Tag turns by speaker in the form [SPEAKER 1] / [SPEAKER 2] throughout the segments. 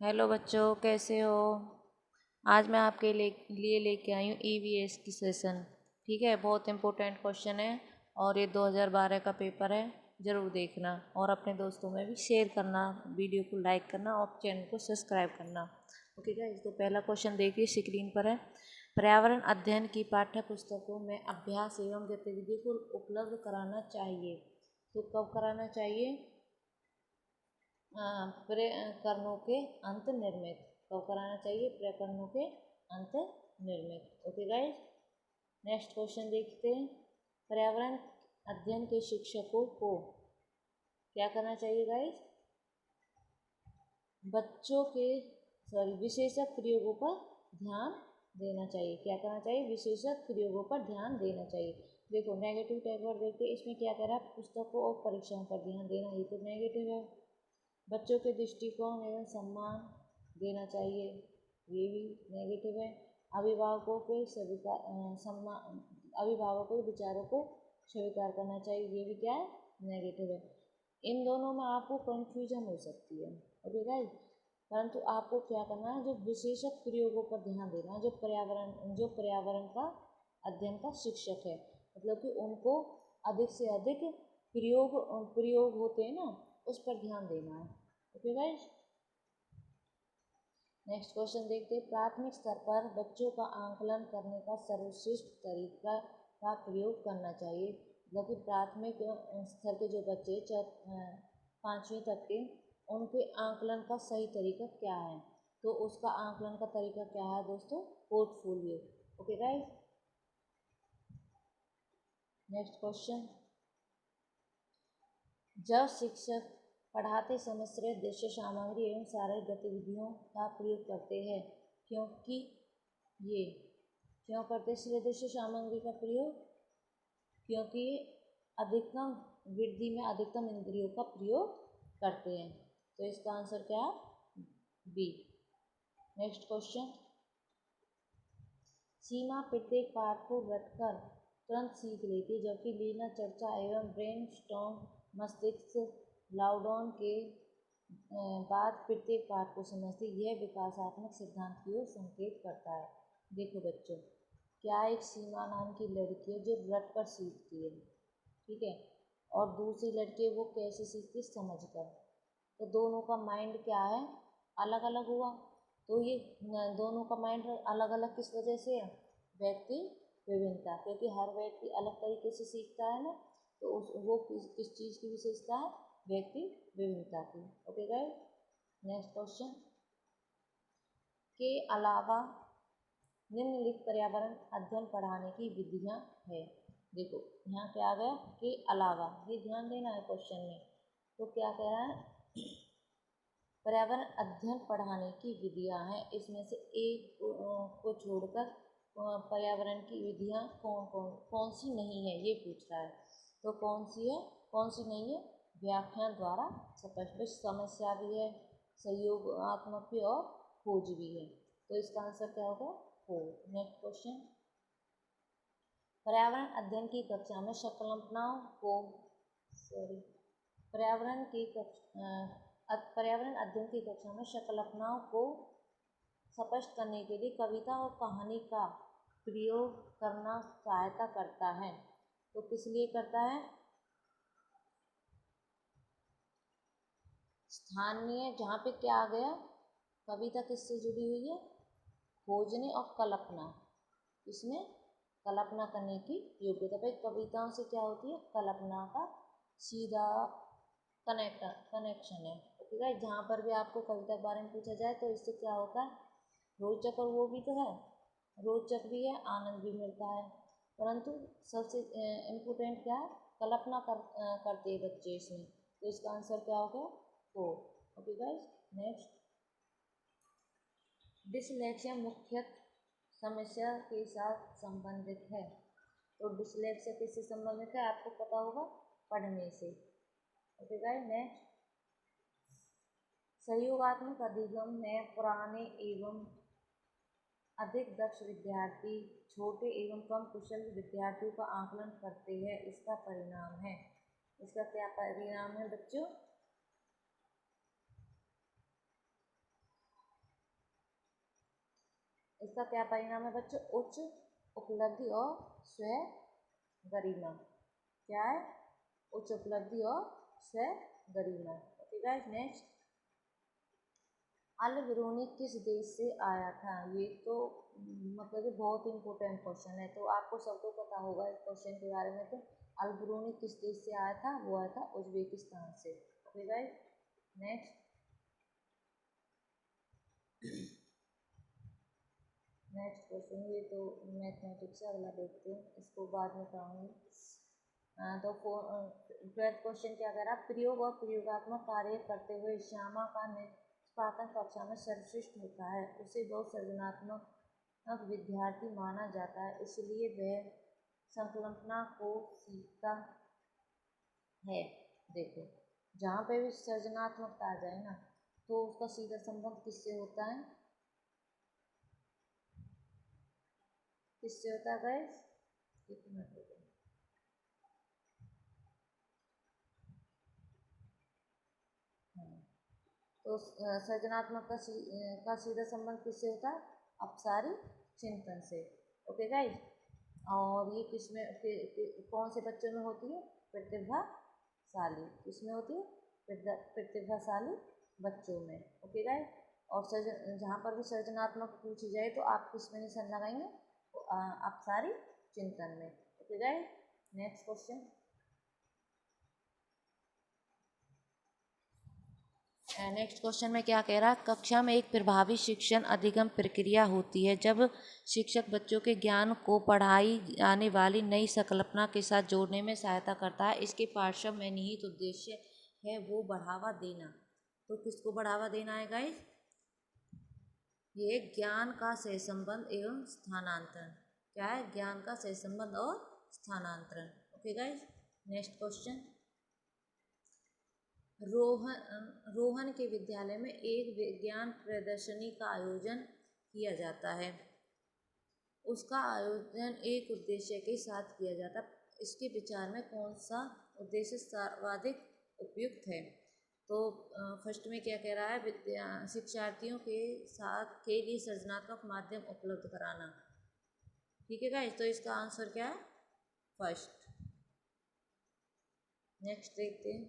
[SPEAKER 1] Hello बच्चों, कैसे हो। आज मैं आपके लिए लेके आई हूँ ईवीएस की सेशन। ठीक है, बहुत इम्पोर्टेंट क्वेश्चन है और ये 2012 का पेपर है। ज़रूर देखना और अपने दोस्तों में भी शेयर करना, वीडियो को लाइक करना और चैनल को सब्सक्राइब करना। ओके गाइस, तो पहला क्वेश्चन देखिए, स्क्रीन पर है। पर्यावरण अध्ययन की पाठ्य पुस्तकों में अभ्यास एवं गतिविधियों को उपलब्ध कराना चाहिए। तो कब कराना चाहिए? प्रकरणों के अंत निर्मित। कब कराना चाहिए? प्रकरणों के अंत निर्मित। ओके गाइस, नेक्स्ट क्वेश्चन देखते हैं। पर्यावरण अध्ययन के शिक्षकों को क्या करना चाहिए गाइस? बच्चों के विशेषक प्रयोगों पर ध्यान देना चाहिए। क्या करना चाहिए? विशेषक प्रयोगों पर ध्यान देना चाहिए। देखो नेगेटिव टैग वर्ड देखते, इसमें क्या कह रहा है? पुस्तकों और परीक्षाओं पर ध्यान देना, ये तो नेगेटिव है। बच्चों के दृष्टिकोण एवं सम्मान देना चाहिए, ये भी नेगेटिव है। अभिभावकों के सम्मान, अभिभावकों के विचारों को स्वीकार करना चाहिए, ये भी क्या है? नेगेटिव है। इन दोनों में आपको कंफ्यूजन हो सकती है। ओके गाइस, परंतु आपको क्या करना है? जो विशेषक प्रयोगों पर ध्यान देना है, जो पर्यावरण का अध्ययन का शिक्षक है, मतलब कि उनको अधिक से अधिक प्रयोग होते हैं ना, उस पर ध्यान देना है। ओके गाइस, नेक्स्ट क्वेश्चन देखते हैं। प्राथमिक स्तर पर बच्चों का आंकलन करने का सर्वश्रेष्ठ तरीका का प्रयोग करना चाहिए। मतलब कि प्राथमिक स्तर के जो बच्चे 5वीं तक के, उनके आंकलन का सही तरीका क्या है? तो उसका आंकलन का तरीका क्या है दोस्तों? Portfolio. Okay guys, next question. जब शिक्षक पढ़ाते समय श्रेय दृश्य सामग्री एवं शारीरिक गतिविधियों का प्रयोग करते हैं, क्योंकि ये क्यों करते श्रेय दृश्य सामग्री का प्रयोग? क्योंकि अधिकतम वृद्धि में अधिकतम इंद्रियों का प्रयोग करते हैं। तो इसका आंसर क्या है? बी। Next question. सीमा प्रत्येक पाठ को रटकर तुरंत सीख लेती है, जबकि लीना चर्चा एवं ब्रेन स्टॉर्म मस्तिष्क लाउडॉन के बाद प्रत्येक पाठ को समझती। यह विकासात्मक सिद्धांत की ओर संकेत करता है। देखो बच्चों, क्या एक सीमा नाम की लड़की है जो रट कर सीखती है, ठीक है, और दूसरी लड़की है वो कैसे सीखती है? समझ कर। तो दोनों का माइंड क्या है? अलग अलग हुआ। तो ये दोनों का माइंड अलग अलग किस वजह से है? व्यक्ति विभिन्नता, क्योंकि हर व्यक्ति अलग तरीके से सीखता है ना, तो वो किस चीज़ की विशेषता है? व्यक्ति विभिन्नता की। Okay guys, next question. के अलावा निम्नलिखित पर्यावरण अध्ययन पढ़ाने की विधियां है। देखो यहाँ क्या आ गया? के अलावा, ये ध्यान देना है क्वेश्चन में। तो क्या कह रहा है? पर्यावरण अध्ययन पढ़ाने की विधियां हैं, इसमें से एक को छोड़कर पर्यावरण की विधियां कौन सी नहीं है, ये पूछ रहा है। तो कौन सी है, कौन सी नहीं है? व्याख्यान द्वारा स्पष्ट, समस्या भी है, सहयोगात्मक भी और खोज भी है। तो इसका आंसर क्या होगा? हो। Next question. पर्यावरण अध्ययन की कक्षा में संकल्पनाओं को पर्यावरण की पर्यावरण अध्ययन की कक्षा में संकल्पनाओं को स्पष्ट करने के लिए कविता और कहानी का प्रयोग करना सहायता करता है। तो किस लिए करता है? स्थानीय, जहाँ पे क्या आ गया? कविता किससे जुड़ी हुई है? खोजने और कल्पना। इसमें कल्पना करने की योग्यता। भाई कविताओं से क्या होती है? कल्पना का सीधा कनेक्शन है। ठीक है, जहाँ पर भी आपको कविता के बारे में पूछा जाए तो इससे क्या होता है? रोचक, और वो भी तो है, रोचक भी है, आनंद भी मिलता है, परंतु सबसे इम्पोर्टेंट क्या है? कल्पना करते हैं बच्चे इसमें। तो इसका आंसर क्या होगा? तो ओके गाइस, नेक्स्ट। डिसलेक्सिया मुख्यतः समस्या के साथ संबंधित है। तो डिसलेक्सिया किससे संबंधित है? आपको पता होगा, पढ़ने से। Okay guys, next. सहयोगात्मक अधिगम में पुराने एवं अधिक दक्ष विद्यार्थी छोटे एवं कम कुशल विद्यार्थियों का आकलन करते हैं। इसका परिणाम है, इसका क्या परिणाम है बच्चों? इसका क्या परिणाम है बच्चों? उच्च उपलब्धि और स्व गरिमा। क्या है? उच्च उपलब्धि और स्व गरिमा। ओके गाइस, नेक्स्ट, अल बिरूनी किस देश से आया था? ये तो मतलब कि बहुत इंपॉर्टेंट क्वेश्चन है, तो आपको सबको पता होगा इस क्वेश्चन के बारे में। तो अल बिरूनी किस देश से आया था? वो आया था उज्बेकिस्तान से। Okay guys, next, next question, ये तो मैथमेटिक्स है, अगला देखते हैं, इसको बाद में पढ़ाऊंगी। तो 12th क्वेश्चन क्या कह रहा है? प्रयोग और प्रयोगात्मक कार्य करते हुए श्यामा का निष्पादन कक्षा में सर्वश्रेष्ठ होता है, उसे बहुत सृजनात्मक विद्यार्थी माना जाता है, इसलिए वह संकल्पना को सीखता है। देखो, जहाँ पे भी सृजनात्मकता आ जाए ना, तो उसका सीधा संबंध किससे होता है? किससे होता है गाइस? एक मिनट रुको। तो सृजनात्मक का सीधा संबंध किससे होता है? अपसारी चिंतन से। ओके गाइस, और ये किसमें कौन से बच्चों में होती है? प्रतिभाशाली। किसमें होती है? प्रतिभाशाली बच्चों में। ओके गाइस, और जहाँ पर भी सृजनात्मक पूछी जाए तो आप किस में निशान लगाएंगे? अपसारी चिंतन में। Okay guys, next question, next question में क्या कह रहा है? कक्षा में एक प्रभावी शिक्षण अधिगम प्रक्रिया होती है जब शिक्षक बच्चों के ज्ञान को पढ़ाई जाने वाली नई संकल्पना के साथ जोड़ने में सहायता करता है। इसके पार्श्व में निहित उद्देश्य है वो बढ़ावा देना। तो किसको बढ़ावा देना है गाइस? ये ज्ञान का सहसंबंध एवं स्थानांतरण। क्या है? ज्ञान का सहसंबंध और स्थानांतरण। Okay guys, next question, Rohan के विद्यालय में एक विज्ञान प्रदर्शनी का आयोजन किया जाता है। उसका आयोजन एक उद्देश्य के साथ किया जाता है, इसके विचार में कौन सा उद्देश्य सर्वाधिक उपयुक्त है? तो फर्स्ट में क्या कह रहा है? शिक्षार्थियों के साथ के लिए सृजनात्मक माध्यम उपलब्ध कराना। ठीक है गाइस, तो इसका आंसर क्या है? फर्स्ट। नेक्स्ट देखते हैं,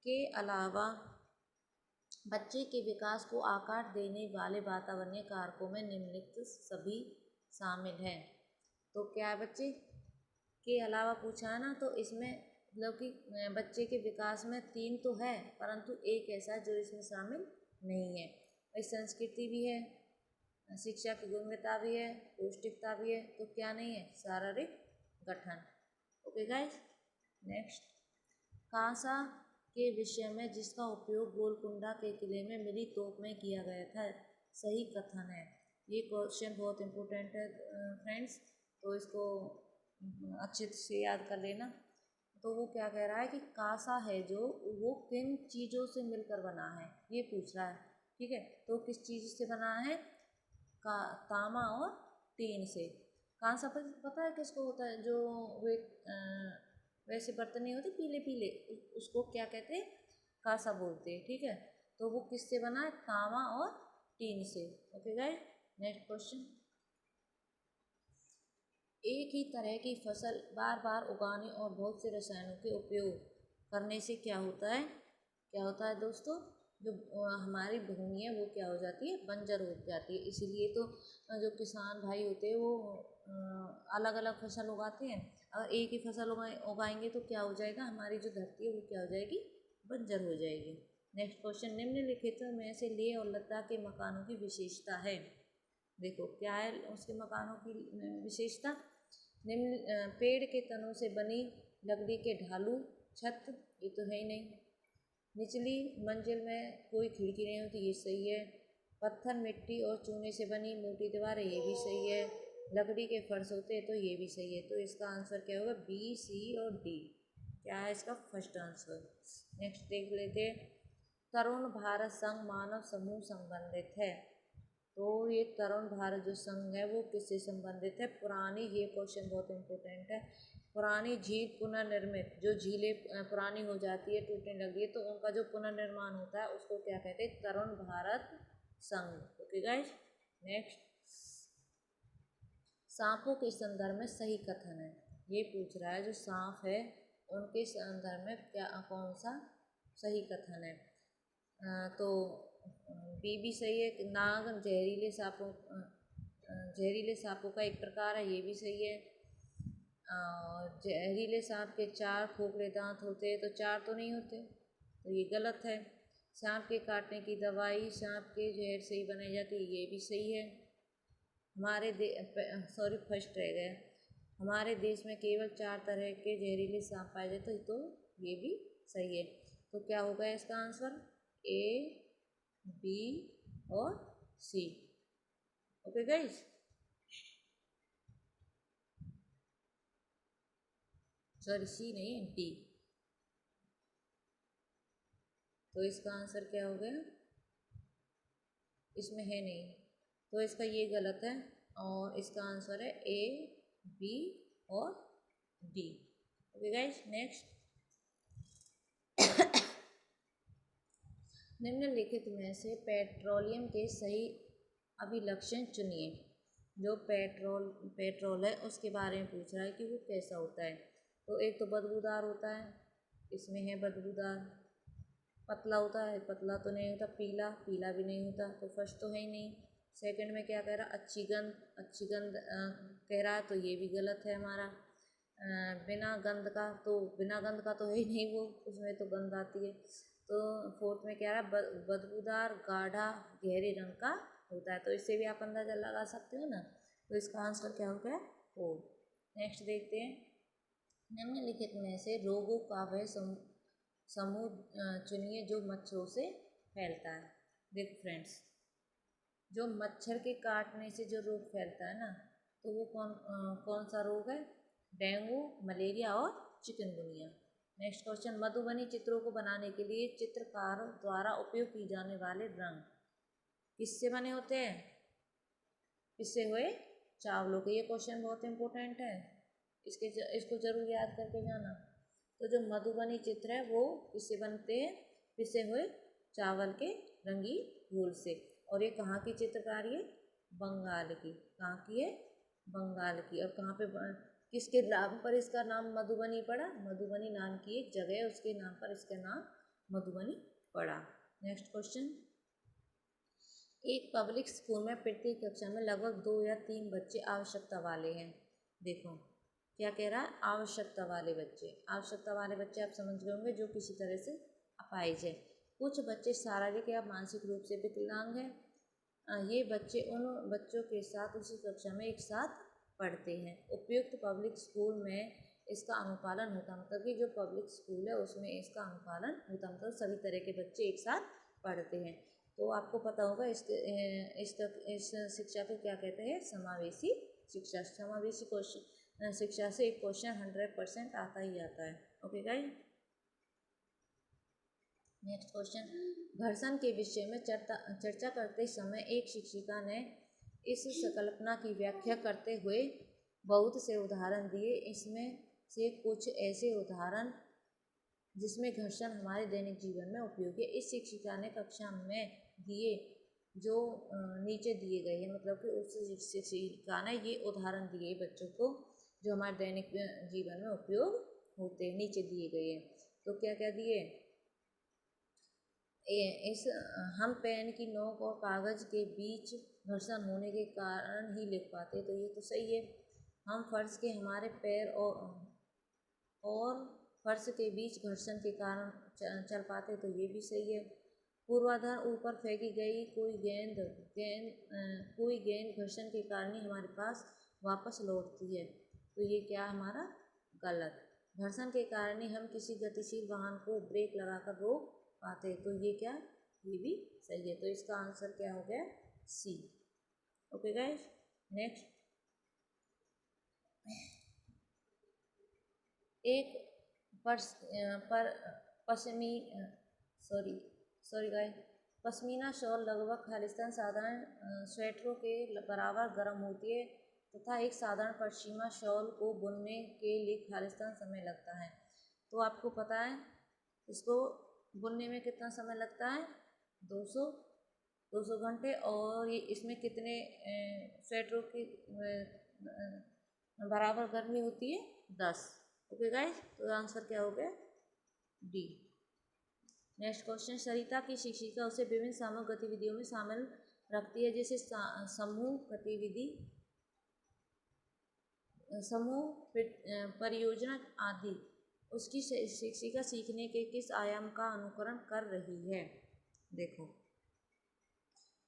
[SPEAKER 1] के अलावा बच्चे के विकास को आकार देने वाले वातावरणीय कारकों में निम्नलिखित सभी शामिल हैं। तो क्या है बच्चे? के अलावा पूछा है ना, तो इसमें मतलब कि बच्चे के विकास में 3 तो है, परंतु एक ऐसा जो इसमें शामिल नहीं है। भाई, संस्कृति भी है, शिक्षा की गुणवत्ता भी है, पौष्टिकता भी है, तो क्या नहीं है? शारीरिक गठन। ओके गाइस, नेक्स्ट, कांसा के विषय में जिसका उपयोग गोलकुंडा के किले में मिली तोप में किया गया था, सही कथन है। ये क्वेश्चन बहुत इम्पोर्टेंट है फ्रेंड्स, तो इसको अच्छे से याद कर लेना। तो वो क्या कह रहा है कि कांसा है जो, वो किन चीज़ों से मिलकर बना है, ये पूछ रहा है। ठीक है, तो किस चीज़ से बना है? तांबा और टीन से। कांसा पता है किसको होता है? जो वे वैसे बर्तन नहीं होते पीले पीले, उसको क्या कहते हैं? कांसा बोलते हैं। ठीक है, तो वो किससे बना है? तांबा और टीन से। ओके गाइस, नेक्स्ट क्वेश्चन, एक ही तरह की फसल बार बार उगाने और बहुत से रसायनों के उपयोग करने से क्या होता है? क्या होता है दोस्तों? जो हमारी भूमि है वो क्या हो जाती है? बंजर हो जाती है। इसीलिए तो जो किसान भाई होते हैं वो अलग अलग फसल उगाते हैं। अगर एक ही फसल उगाएंगे तो क्या हो जाएगा? हमारी जो धरती है वो क्या हो जाएगी? बंजर हो जाएगी। नेक्स्ट क्वेश्चन, निम्नलिखित में से लेह और लद्दाख के मकानों की विशेषता है। देखो क्या है उसके मकानों की विशेषता? निम्न पेड़ के तनों से बनी लकड़ी के ढालू छत, ये तो है ही नहीं। निचली मंजिल में कोई खिड़की नहीं होती, ये सही है। पत्थर मिट्टी और चूने से बनी मोटी दीवारें, ये भी सही है। लकड़ी के फर्श होते हैं, तो ये भी सही है। तो इसका आंसर क्या होगा? बी, सी और डी। क्या है इसका फर्स्ट आंसर? नेक्स्ट देख लेते हैं, तरुण भारत संघ मानव समूह संबंधित है। तो ये तरुण भारत जो संघ है वो किससे संबंधित है? पुरानी, ये क्वेश्चन बहुत इंपॉर्टेंट है, पुरानी झील पुनर्निर्मित, जो झीलें पुरानी हो जाती है, टूटने लगी है, तो उनका जो पुनर्निर्माण होता है उसको क्या कहते हैं? तरुण भारत संघ। ओके गाइस, नेक्स्ट, सांपों के संदर्भ में सही कथन है, ये पूछ रहा है जो सांप है उनके संदर्भ में क्या कौन सा सही कथन है। तो बी भी सही है। नाग जहरीले सांपों का एक प्रकार है, ये भी सही है। जहरीले सांप के 4 खोखले दांत होते हैं, तो 4 तो नहीं होते, तो ये गलत है। सांप के काटने की दवाई सांप के जहर से ही बनाई जाती है, ये भी सही है। फर्स्ट रह गया। हमारे देश में केवल 4 तरह के जहरीले सांप पाए जाते, तो ये भी सही है। तो क्या होगा इसका आंसर? ए, बी और सी। ओके गाइस, सॉरी सी नहीं है, डी। तो इसका आंसर क्या हो गया? इसमें है नहीं, तो इसका ये गलत है और इसका आंसर है ए, बी और डी। Okay guys, next. निम्नलिखित में से पेट्रोलियम के सही अभिलक्षण चुनिए। जो पेट्रोल है उसके बारे में पूछ रहा है कि वो कैसा होता है। तो एक तो बदबूदार होता है, इसमें है बदबूदार। पतला होता है, पतला तो नहीं होता। पीला भी नहीं होता, तो फर्स्ट तो है ही नहीं। सेकंड में क्या कह रहा? अच्छी गंध कह रहा है, तो ये भी गलत है हमारा। बिना गंध का तो है ही नहीं, वो उसमें तो गंध आती है। तो फोर्थ में क्या रहा? बदबूदार, गाढ़ा, गहरे रंग का होता है। तो इससे भी आप अंदाजा लगा सकते हो ना। तो इसका आंसर क्या हो गया? फोर्थ। नेक्स्ट देखते हैं। निम्नलिखित में से रोगों का वह समूह चुनिए जो मच्छरों से फैलता है। देखो फ्रेंड्स, जो मच्छर के काटने से जो रोग फैलता है ना, तो वो कौन सा रोग है? डेंगू, मलेरिया और चिकनगुनिया। Next question. मधुबनी चित्रों को बनाने के लिए चित्रकार द्वारा उपयोग किए जाने वाले रंग किससे बने होते हैं? किससे हुए? चावलों के। ये क्वेश्चन बहुत इंपॉर्टेंट है, इसको जरूर याद करके जाना। तो जो मधुबनी चित्र है वो किससे बनते हैं? किससे हुए? चावल के रंगी घोल से। और ये कहाँ की चित्रकारी है? बंगाल की। कहाँ की है? बंगाल की। और कहाँ पे किसके नाम पर इसका नाम मधुबनी पड़ा? मधुबनी नाम की एक जगह है, उसके नाम पर इसका नाम मधुबनी पड़ा। Next question. एक पब्लिक स्कूल में प्रत्येक कक्षा में लगभग 2 या 3 बच्चे आवश्यकता वाले हैं। देखो क्या कह रहा है? आवश्यकता वाले बच्चे आप समझ गए होंगे, जो किसी तरह से अपाहिज है। कुछ बच्चे शारीरिक या मानसिक रूप से विकलांग हैं। ये बच्चे उन बच्चों के साथ उसी कक्षा में एक साथ पढ़ते हैं। उपयुक्त पब्लिक स्कूल में इसका अनुपालन होता, मतलब कि जो पब्लिक स्कूल है उसमें इसका अनुपालन होता, मतलब सभी तरह के बच्चे एक साथ पढ़ते हैं। तो आपको पता होगा इस शिक्षा को क्या कहते हैं? समावेशी शिक्षा। समावेशी शिक्षा से एक क्वेश्चन 100% आता ही आता है। Okay guys, next question. घर्षण के विषय में चर्चा करते समय एक शिक्षिका ने इस संकल्पना की व्याख्या करते हुए बहुत से उदाहरण दिए। इसमें से कुछ ऐसे उदाहरण जिसमें घर्षण हमारे दैनिक जीवन में उपयोगी है। इस शिक्षिका ने कक्षा में दिए जो नीचे दिए गए हैं, मतलब कि उस शिक्षिका ने ये उदाहरण दिए बच्चों को जो हमारे दैनिक जीवन में उपयोग होते हैं, नीचे दिए गए हैं। तो क्या क्या दिए? हम पेन की नोक और कागज़ के बीच घर्षण होने के कारण ही लिख पाते, तो ये तो सही है। हम फर्श के हमारे पैर और फर्श के बीच घर्षण के कारण चल पाते, तो ये भी सही है। पूर्वाधार ऊपर फेंकी गई कोई गेंद घर्षण के कारण ही हमारे पास वापस लौटती है, तो ये क्या हमारा? गलत। घर्षण के कारण ही हम किसी गतिशील वाहन को ब्रेक लगाकर रोक पाते, तो ये क्या? ये भी सही है। तो इसका आंसर क्या हो गया? सी। Okay guys, next. एक पश्मीना शॉल लगभग खालिस्तान साधारण स्वेटरों के बराबर गर्म होती है तथा एक साधारण पश्मीना शॉल को बुनने के लिए खालिस्तान समय लगता है। तो आपको पता है इसको बुनने में कितना समय लगता है? 200 घंटे। और ये इसमें कितने स्वेटरों की बराबर गर्मी होती है 10। ओके गाइस, तो आंसर क्या हो गया? डी। नेक्स्ट क्वेश्चन, सरिता की शिक्षिका उसे विभिन्न सामूहिक गतिविधियों में शामिल रखती है, जैसे समूह गतिविधि, समूह परियोजना आदि। उसकी शिक्षिका सीखने के किस आयाम का अनुकरण कर रही है? देखो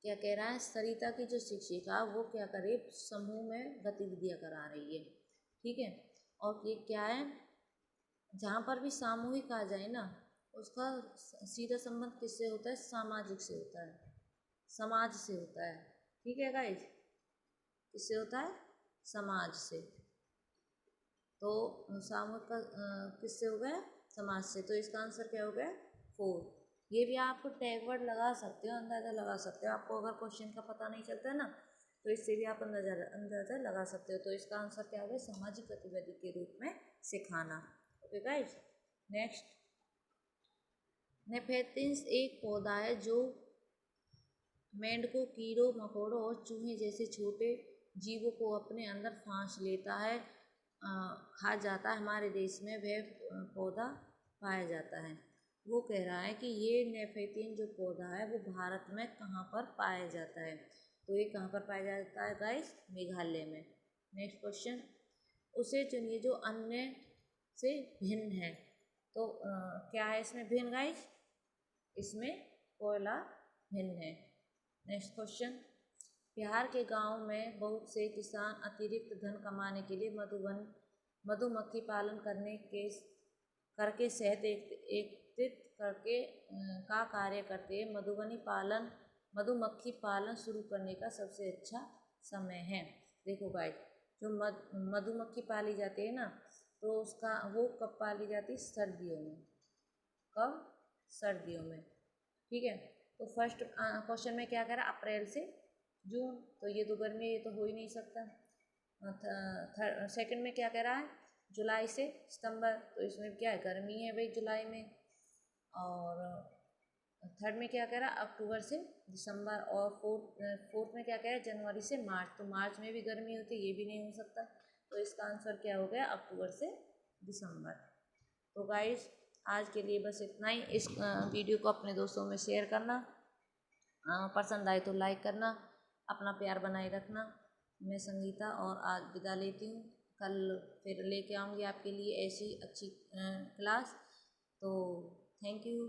[SPEAKER 1] क्या कह रहा है, सरिता की जो शिक्षिका वो क्या करे, समूह में गतिविधियां करा रही है, ठीक है। और ये क्या है, जहाँ पर भी सामूहिक आ जाए ना, उसका सीधा संबंध किससे होता है? सामाजिक से होता है, समाज से होता है, ठीक है गाइज। किससे होता है? समाज से। तो सामूहिक का किससे हो गया? समाज से। तो इसका आंसर क्या हो गया? 4। ये भी आप टैग वर्ड लगा सकते हो, अंदाज़ा लगा सकते हो। आपको अगर क्वेश्चन का पता नहीं चलता है ना, तो इससे भी आप अंदाज़ा लगा सकते हो। तो इसका आंसर क्या हो गया? सामाजिक गतिविधि के रूप में सिखाना। ओके गाइज, नेक्स्ट, नेफेथिन्स एक पौधा है जो मेंढकों, कीड़ों मकोड़ों और चूहे जैसे छोटे जीवों को अपने अंदर फांस लेता है, खा जाता है। हमारे देश में वह पौधा पाया जाता है। वो कह रहा है कि ये नेफेथिन जो पौधा है वो भारत में कहाँ पर पाया जाता है? तो ये कहाँ पर पाया जाता है गाइस? मेघालय में। नेक्स्ट क्वेश्चन, उसे चुनिए जो अन्य से भिन्न है। तो क्या है इसमें भिन्न गाइस? इसमें कोयला भिन्न है। नेक्स्ट क्वेश्चन, बिहार के गांव में बहुत से किसान अतिरिक्त धन कमाने के लिए मधुमक्खी पालन करके शहद एकत्रित करके का कार्य करते हैं। मधुमक्खी पालन शुरू करने का सबसे अच्छा समय है। देखो गाइस, जो मधुमक्खी पाली जाती है ना, तो वो कब पाली जाती है? सर्दियों में। कब? सर्दियों में, ठीक है। तो फर्स्ट क्वेश्चन में क्या कह रहा है? अप्रैल से जून। तो ये तो गर्मी है, ये तो हो ही नहीं सकता। सेकंड में क्या कह रहा है? जुलाई से सितंबर। तो इसमें क्या है? गर्मी है भाई जुलाई में। और थर्ड में क्या कह रहा है? अक्टूबर से दिसंबर। और फोर्थ में क्या कह रहा है? जनवरी से मार्च। तो मार्च में भी गर्मी होती है, ये भी नहीं हो सकता। तो इसका आंसर क्या हो गया? अक्टूबर से दिसंबर। तो गाइस, आज के लिए बस इतना ही। इस वीडियो को अपने दोस्तों में शेयर करना, पसंद आए तो लाइक करना, अपना प्यार बनाए रखना। मैं संगीता और आज विदा लेती हूँ। कल फिर लेके आऊँगी आपके लिए ऐसी अच्छी क्लास। तो थैंक यू।